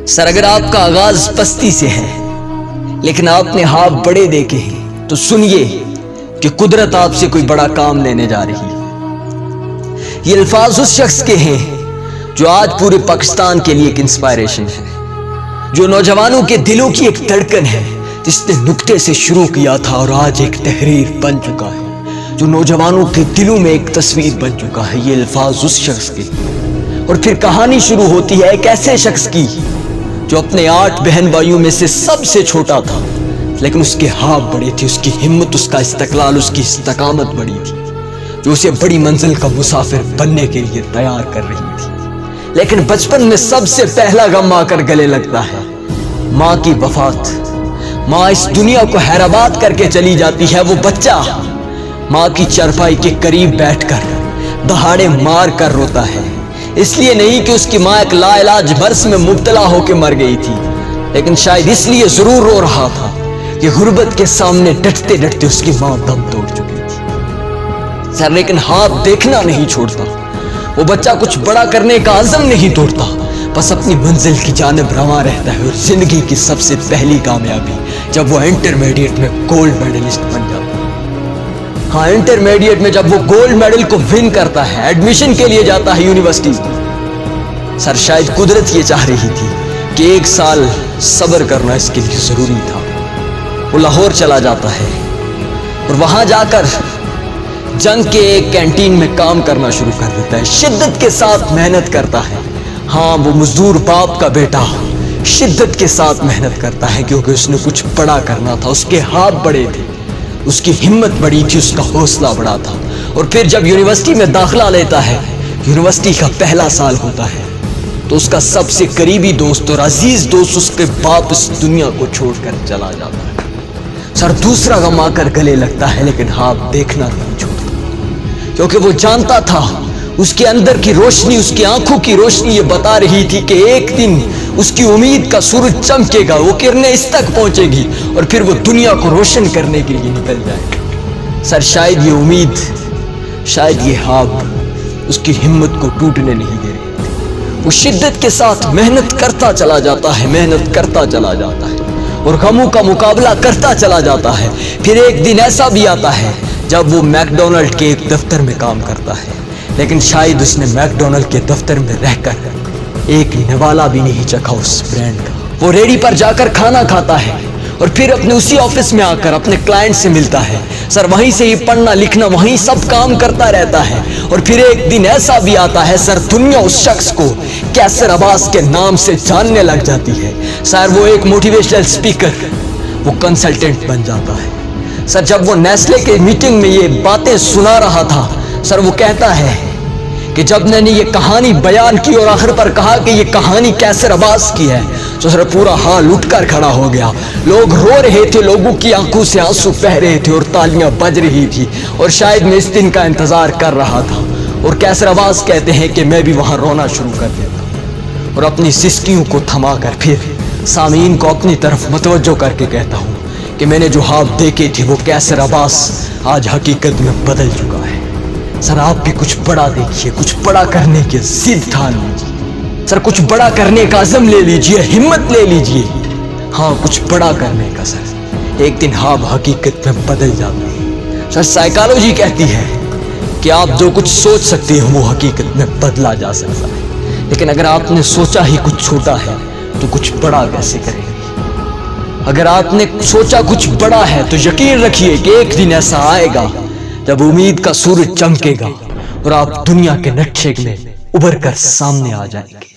سر اگر آپ کا آغاز پستی سے ہے لیکن آپ نے ہاتھ بڑے دیکھے ہیں تو سنیے کہ قدرت آپ سے کوئی بڑا کام لینے جا رہی ہے۔ یہ الفاظ اس شخص کے ہیں جو آج پورے پاکستان کے لیے ایک انسپائریشن ہے، جو نوجوانوں کے دلوں کی ایک دھڑکن ہے، جس نے نکتے سے شروع کیا تھا اور آج ایک تحریر بن چکا ہے، جو نوجوانوں کے دلوں میں ایک تصویر بن چکا ہے۔ یہ الفاظ اس شخص کے، اور پھر کہانی شروع ہوتی ہے ایک ایسے شخص کی جو اپنے 8 بہن بھائیوں میں سے سب سے چھوٹا تھا، لیکن اس کے ہاتھ بڑے تھے، اس کی ہمت، اس کا استقلال، اس کی استقامت بڑی تھی، جو اسے بڑی منزل کا مسافر بننے کے لیے تیار کر رہی تھی۔ لیکن بچپن میں سب سے پہلا غم آ کر گلے لگتا ہے، ماں کی وفات۔ ماں اس دنیا کو حیرآباد کر کے چلی جاتی ہے۔ وہ بچہ ماں کی چارپائی کے قریب بیٹھ کر دہاڑے مار کر روتا ہے، اس لیے نہیں کہ اس کی ماں ایک لا علاج مرض میں مبتلا ہو کے مر گئی تھی، لیکن شاید اس لیے ضرور رو رہا تھا کہ غربت کے سامنے ڈٹتے ڈٹتے اس کی ماں دم توڑ چکی تھی۔ سر لیکن ہاتھ دیکھنا نہیں چھوڑتا، وہ بچہ کچھ بڑا کرنے کا عزم نہیں توڑتا، بس اپنی منزل کی جانب رواں رہتا ہے۔ اور زندگی کی سب سے پہلی کامیابی جب وہ انٹرمیڈیٹ میں گولڈ میڈلسٹ بن جاتا ہے۔ ہاں، انٹرمیڈیٹ میں جب وہ گولڈ میڈل کو ون کرتا ہے، ایڈمیشن کے لیے جاتا ہے یونیورسٹی۔ سر شاید قدرت یہ چاہ رہی تھی کہ 1 سال صبر کرنا اس کے لیے ضروری تھا۔ وہ لاہور چلا جاتا ہے اور وہاں جا کر جنگ کے ایک کینٹین میں کام کرنا شروع کر دیتا ہے، شدت کے ساتھ محنت کرتا ہے۔ ہاں، وہ مزدور باپ کا بیٹا شدت کے ساتھ محنت کرتا ہے، کیونکہ اس نے کچھ بڑا کرنا تھا۔ اس کے ہاتھ بڑے تھے، اس کی ہمت بڑی تھی، اس کا حوصلہ بڑا تھا۔ اور پھر جب یونیورسٹی میں داخلہ لیتا ہے، یونیورسٹی کا پہلا سال ہوتا ہے، تو اس کا سب سے قریبی دوست اور عزیز دوست، اس کے باپ، اس دنیا کو چھوڑ کر چلا جاتا ہے۔ سر دوسرا غم آ کر گلے لگتا ہے، لیکن ہاتھ دیکھنا نہیں چھوڑتا، کیونکہ وہ جانتا تھا اس کے اندر کی روشنی، اس کی آنکھوں کی روشنی یہ بتا رہی تھی کہ ایک دن اس کی امید کا سورج چمکے گا، وہ کرنیں اس تک پہنچے گی اور پھر وہ دنیا کو روشن کرنے کے لیے نکل جائے گا۔ سر شاید یہ امید، شاید یہ خواب اس کی ہمت کو ٹوٹنے نہیں دے رہی تھی۔ وہ شدت کے ساتھ محنت کرتا چلا جاتا ہے، محنت کرتا چلا جاتا ہے اور غموں کا مقابلہ کرتا چلا جاتا ہے۔ پھر ایک دن ایسا بھی آتا ہے جب وہ میک ڈونلڈ کے ایک دفتر میں کام کرتا ہے، لیکن شاید اس نے میک ڈونلڈ کے دفتر میں رہ کر ایک نوالا بھی نہیں چکھا اس برانڈ کا۔ وہ ریڈی پر جا کر کھانا کھاتا ہے اور پھر اپنے اسی آفس میں آ کر اپنے کلائنٹ سے ملتا ہے۔ سر وہیں سے ہی پڑھنا لکھنا، وہیں سب کام کرتا رہتا ہے۔ اور پھر ایک دن ایسا بھی آتا ہے سر، دنیا اس شخص کو کیسر عباس کے نام سے جاننے لگ جاتی ہے۔ سر وہ ایک موٹیویشنل اسپیکر، وہ کنسلٹنٹ بن جاتا ہے۔ سر جب وہ نیسلے کے میٹنگ میں یہ باتیں سنا رہا تھا، سر وہ کہتا ہے کہ جب میں نے یہ کہانی بیان کی اور آخر پر کہا کہ یہ کہانی کیسر عباس کی ہے، تو سر پورا حال اٹھ کر کھڑا ہو گیا۔ لوگ رو رہے تھے، لوگوں کی آنکھوں سے آنسو بہہ رہے تھے اور تالیاں بج رہی تھی، اور شاید میں اس دن کا انتظار کر رہا تھا۔ اور کیسر عباس کہتے ہیں کہ میں بھی وہاں رونا شروع کر دیتا اور اپنی سسکیوں کو تھما کر پھر سامعین کو اپنی طرف متوجہ کر کے کہتا ہوں کہ میں نے جو خواب دیکھے تھے وہ کیسر عباس آج حقیقت میں بدل چکا ہے۔ سر آپ بھی کچھ بڑا دیکھیے، کچھ بڑا کرنے کے ضد ٹھان لیجیے۔ سر کچھ بڑا کرنے کا عزم لے لیجیے، ہمت لے لیجیے۔ ہاں، کچھ بڑا کرنے کا سر، ایک دن خواب حقیقت میں بدل جاتے ہیں۔ سر سائیکالوجی کہتی ہے کہ آپ جو کچھ سوچ سکتے ہیں وہ حقیقت میں بدلا جا سکتا ہے، لیکن اگر آپ نے سوچا ہی کچھ چھوٹا ہے تو کچھ بڑا کیسے کریں گے؟ اگر آپ نے سوچا کچھ بڑا ہے تو یقین رکھیے کہ ایک دن ایسا آئے گا جب امید کا سورج چمکے گا اور آپ دنیا کے نقشے میں ابھر کر سامنے آ جائیں گے۔